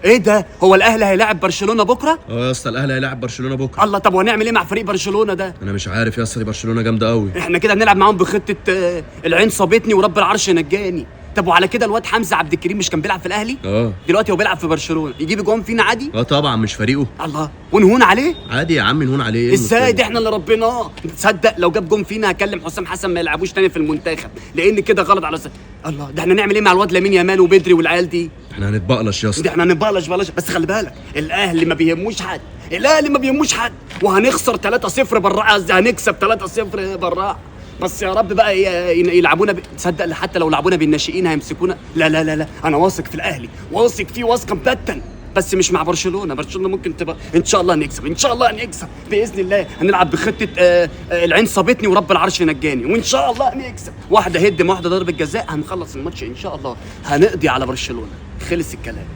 ايه ده؟ هو الاهلي هيلاعب برشلونه بكره؟ يا اسطى الاهلي هيلاعب برشلونه بكره. الله، طب وهنعمل ايه مع فريق برشلونه ده؟ انا مش عارف يا اسطى، دي برشلونه جامده قوي. احنا كده هنلعب معاهم بخطه العين صابتني ورب العرش نجاني. طب وعلى كده الواد حمزه عبد الكريم مش كان بيلعب في الاهلي؟ دلوقتي هو بيلعب في برشلونه، يجيب جون فينا عادي؟ طبعا مش فريقه. الله، ونهون عليه؟ عادي يا عم نهون عليه. ازاي؟ ده احنا اللي ربيناه. تصدق لو جاب جون فينا هكلم حسام حسن ما يلعبوش تاني في المنتخب، لان كده غلط على الله. ده احنا نعمل ايه مع الواد لامين يامال وبدري والعيال دي؟ احنا هنتبقلش يا اسطى. ده احنا هنبقلش بس خلي بالك، الاهلي ما بيهموش حد، الاهلي ما بيهموش حد، وهنخسر 3-0 بالراحه، قصدي هنكسب 3-0 بالراحه. بس يا رب بقى يلعبونا تصدق حتى لو لعبونا بالناشئين هيمسكونا. لا لا لا لا، انا واثق في الاهلي، واثق فيه واثقه مبتا، بس مش مع برشلونه. برشلونه ممكن تبقى ان شاء الله هنكسب، ان شاء الله هنكسب باذن الله. هنلعب بخطه العين صابتني ورب العرش نجاني، وان شاء الله هنكسب. واحده هدم واحده ضربه جزاء، هنخلص الماتش ان شاء الله، هنقضي على برشلونه. خلص الكلام.